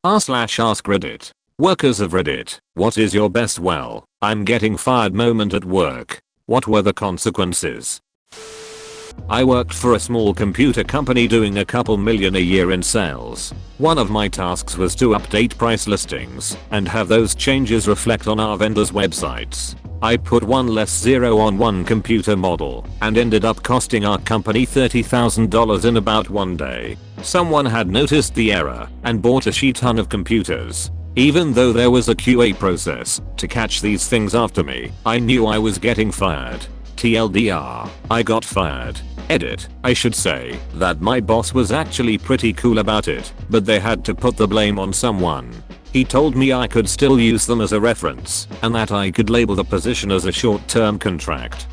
r/AskReddit. Workers of Reddit, what is your best I'm getting fired moment at work? What were the consequences? I worked for a small computer company doing a couple million a year in sales. One of my tasks was to update price listings and have those changes reflect on our vendors' websites. I put one less zero on one computer model and ended up costing our company $30,000 in about one day. Someone had noticed the error and bought a shit ton of computers. Even though there was a QA process to catch these things after me, I knew I was getting fired. TLDR, I got fired. Edit, I should say that my boss was actually pretty cool about it, but they had to put the blame on someone. He told me I could still use them as a reference and that I could label the position as a short-term contract.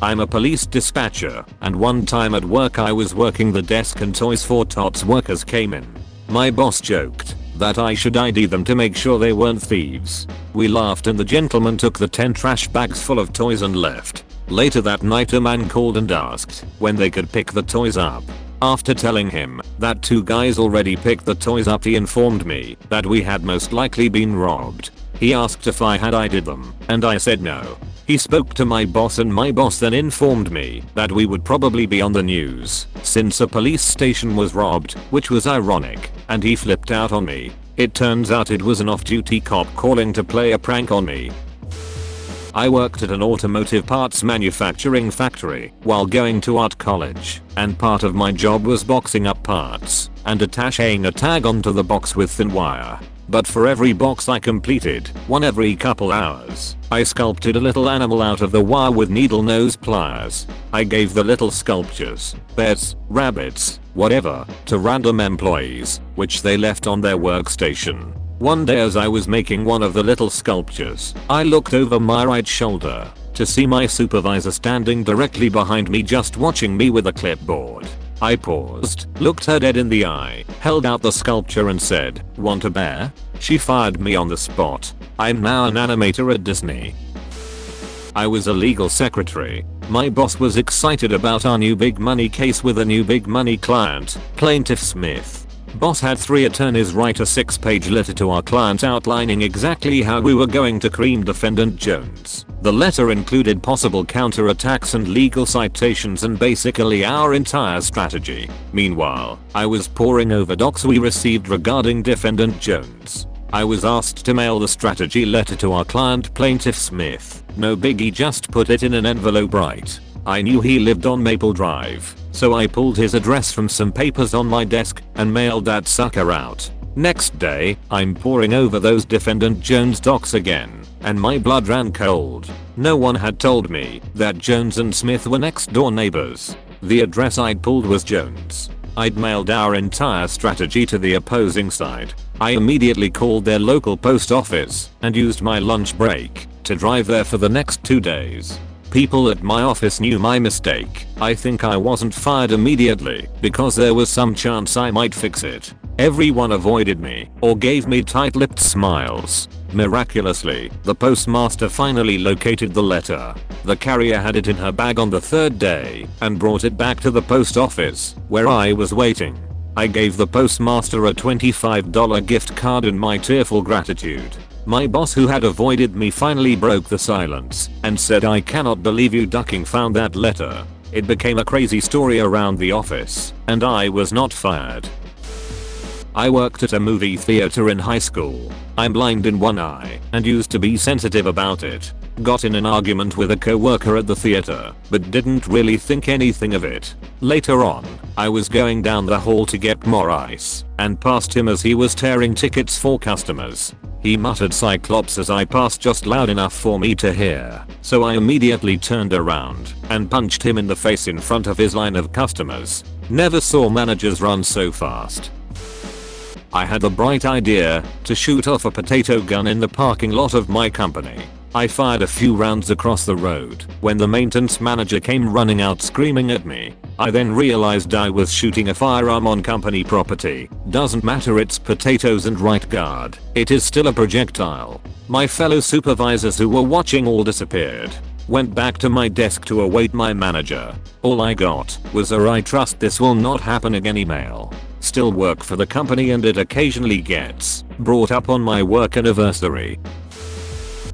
I'm a police dispatcher, and one time at work I was working the desk and Toys for Tots workers came in. My boss joked that I should ID them to make sure they weren't thieves. We laughed and the gentleman took the 10 trash bags full of toys and left. Later that night a man called and asked when they could pick the toys up. After telling him that 2 guys already picked the toys up, he informed me that we had most likely been robbed. He asked if I had ID'd them, and I said no. He spoke to my boss and my boss then informed me that we would probably be on the news since a police station was robbed, which was ironic, and he flipped out on me. It turns out it was an off-duty cop calling to play a prank on me. I worked at an automotive parts manufacturing factory while going to art college, and part of my job was boxing up parts and attaching a tag onto the box with thin wire. But for every box I completed, one every couple hours, I sculpted a little animal out of the wire with needle nose pliers. I gave the little sculptures, pets, rabbits, whatever, to random employees, which they left on their workstation. One day as I was making one of the little sculptures, I looked over my right shoulder to see my supervisor standing directly behind me just watching me with a clipboard. I paused, looked her dead in the eye, held out the sculpture and said, "Want a bear?" She fired me on the spot. I'm now an animator at Disney. I was a legal secretary. My boss was excited about our new big money case with a new big money client, Plaintiff Smith. Boss had 3 attorneys write a 6-page letter to our client outlining exactly how we were going to cream defendant Jones. The letter included possible counterattacks and legal citations and basically our entire strategy. Meanwhile, I was poring over docs we received regarding defendant Jones. I was asked to mail the strategy letter to our client Plaintiff Smith. No biggie, just put it in an envelope right. I knew he lived on Maple Drive, so I pulled his address from some papers on my desk and mailed that sucker out. Next day, I'm poring over those defendant Jones docs again, and my blood ran cold. No one had told me that Jones and Smith were next door neighbors. The address I'd pulled was Jones. I'd mailed our entire strategy to the opposing side. I immediately called their local post office and used my lunch break to drive there for the next 2 days. People at my office knew my mistake. I think I wasn't fired immediately because there was some chance I might fix it. Everyone avoided me or gave me tight-lipped smiles. Miraculously, the postmaster finally located the letter. The carrier had it in her bag on the 3rd day and brought it back to the post office where I was waiting. I gave the postmaster a $25 gift card in my tearful gratitude. My boss, who had avoided me, finally broke the silence and said, "I cannot believe you ducking found that letter." It became a crazy story around the office, and I was not fired. I worked at a movie theater in high school. I'm blind in one eye and used to be sensitive about it. Got in an argument with a coworker at the theater, but didn't really think anything of it. Later on, I was going down the hall to get more ice and passed him as he was tearing tickets for customers. He muttered Cyclops as I passed just loud enough for me to hear, so I immediately turned around and punched him in the face in front of his line of customers. Never saw managers run so fast. I had the bright idea to shoot off a potato gun in the parking lot of my company. I fired a few rounds across the road when the maintenance manager came running out screaming at me. I then realized I was shooting a firearm on company property. Doesn't matter, it's potatoes and right guard, it is still a projectile. My fellow supervisors who were watching all disappeared. Went back to my desk to await my manager. All I got was a "I trust this will not happen again" email. still work for the company and it occasionally gets brought up on my work anniversary.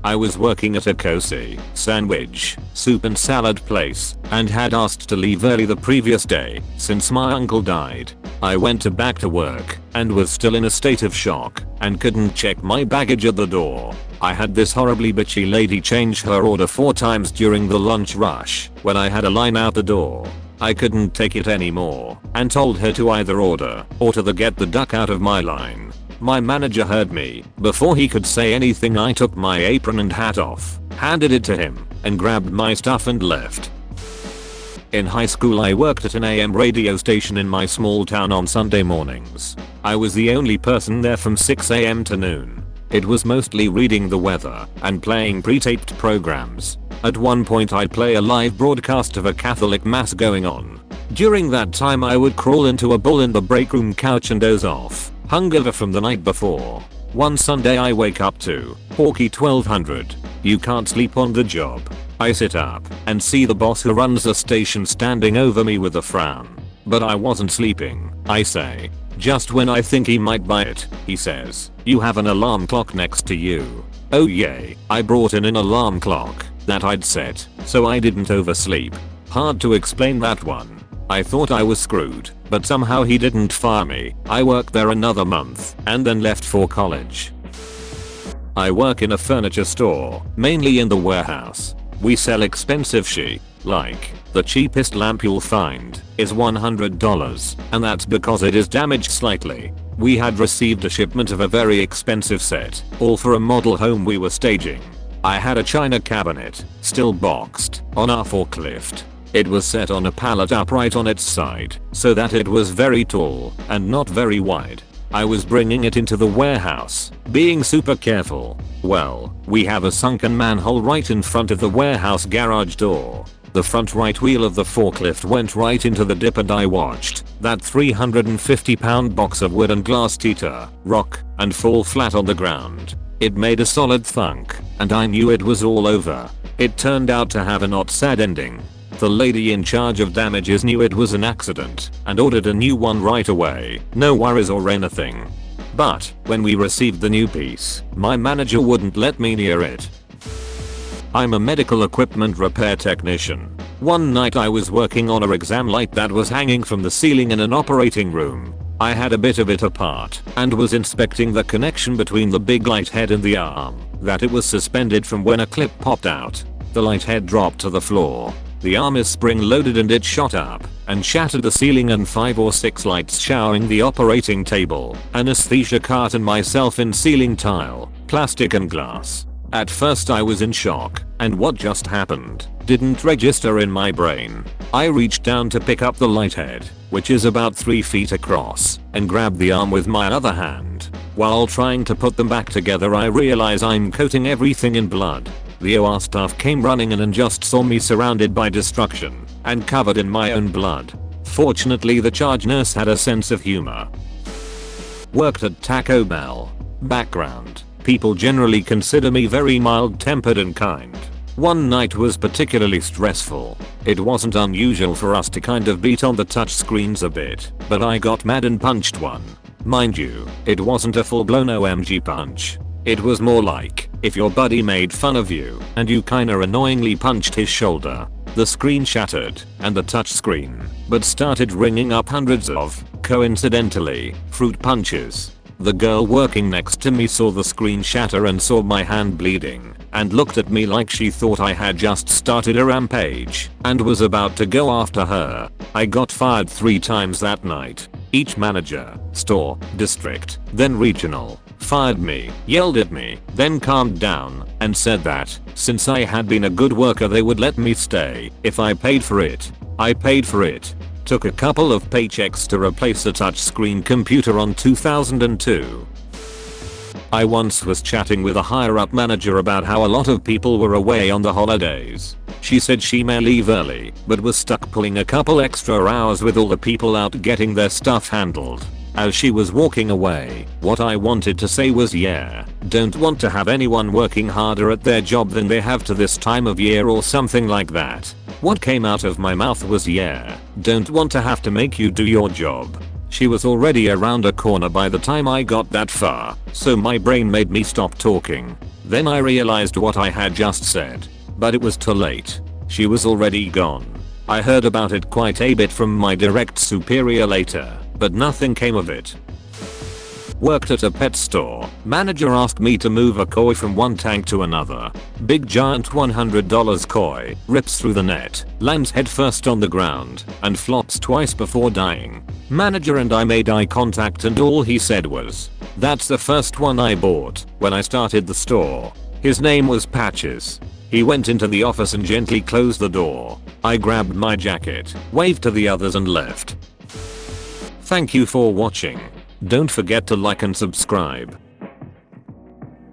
I was working at a cozy sandwich, soup and salad place and had asked to leave early the previous day since my uncle died. I went back to work and was still in a state of shock and couldn't check my baggage at the door. I had this horribly bitchy lady change her order 4 times during the lunch rush when I had a line out the door. I couldn't take it anymore and told her to either order or to get the duck out of my line. My manager heard me. Before he could say anything, I took my apron and hat off, handed it to him, and grabbed my stuff and left. In high school I worked at an AM radio station in my small town on Sunday mornings. I was the only person there from 6 AM to noon. It was mostly reading the weather and playing pre-taped programs. At one point I'd play a live broadcast of a Catholic mass going on. During that time I would crawl into a ball in the break room couch and doze off, hungover from the night before. One Sunday I wake up to Porky 1200. You can't sleep on the job. I sit up and see the boss who runs the station standing over me with a frown. But I wasn't sleeping, I say. Just when I think he might buy it, he says, "You have an alarm clock next to you." Oh yay, I brought in an alarm clock that I'd set so I didn't oversleep. Hard to explain that one. I thought I was screwed, but somehow he didn't fire me. I worked there another month and then left for college. I work in a furniture store, mainly in the warehouse. We sell expensive shit, like the cheapest lamp you'll find is $100, and that's because it is damaged slightly. We had received a shipment of a very expensive set, all for a model home we were staging. I had a china cabinet, still boxed, on our forklift. It was set on a pallet upright on its side, so that it was very tall and not very wide. I was bringing it into the warehouse, being super careful. Well, we have a sunken manhole right in front of the warehouse garage door. The front right wheel of the forklift went right into the dip and I watched that 350-pound box of wood and glass teeter, rock, and fall flat on the ground. It made a solid thunk, and I knew it was all over. It turned out to have a not sad ending. The lady in charge of damages knew it was an accident and ordered a new one right away, no worries or anything. But when we received the new piece, my manager wouldn't let me near it. I'm a medical equipment repair technician. One night I was working on an exam light that was hanging from the ceiling in an operating room. I had a bit of it apart and was inspecting the connection between the big light head and the arm that it was suspended from when a clip popped out. The light head dropped to the floor. The arm is spring loaded and it shot up and shattered the ceiling and 5 or 6 lights showering the operating table, anesthesia cart and myself in ceiling tile, plastic and glass. At first I was in shock and what just happened didn't register in my brain. I reached down to pick up the light head, which is about 3 feet across, and grabbed the arm with my other hand. While trying to put them back together I realize I'm coating everything in blood. The OR staff came running in and just saw me surrounded by destruction and covered in my own blood. Fortunately the charge nurse had a sense of humor. Worked at Taco Bell. Background: people generally consider me very mild-tempered and kind. One night was particularly stressful. It wasn't unusual for us to kind of beat on the touch screens a bit, but I got mad and punched one. Mind you, it wasn't a full-blown OMG punch. It was more like if your buddy made fun of you and you kinda annoyingly punched his shoulder. The screen shattered and the touch screen, but started ringing up hundreds of, coincidentally, fruit punches. The girl working next to me saw the screen shatter and saw my hand bleeding and looked at me like she thought I had just started a rampage and was about to go after her. I got fired 3 times that night. Each manager, store, district, then regional, fired me, yelled at me, then calmed down and said that since I had been a good worker they would let me stay if I paid for it. I paid for it. Took a couple of paychecks to replace a touchscreen computer on 2002. I once was chatting with a higher up manager about how a lot of people were away on the holidays. She said she may leave early, but was stuck pulling a couple extra hours with all the people out getting their stuff handled. As she was walking away, what I wanted to say was yeah, don't want to have anyone working harder at their job than they have to this time of year or something like that. What came out of my mouth was yeah, don't want to have to make you do your job. She was already around a corner by the time I got that far, so my brain made me stop talking. Then I realized what I had just said. But it was too late. She was already gone. I heard about it quite a bit from my direct superior later, but nothing came of it. Worked at a pet store. Manager asked me to move a koi from one tank to another. Big giant $100 koi rips through the net, lands headfirst on the ground, and flops twice before dying. Manager and I made eye contact and all he said was, "That's the first one I bought when I started the store." His name was Patches. He went into the office and gently closed the door. I grabbed my jacket, waved to the others and left. Thank you for watching. Don't forget to like and subscribe.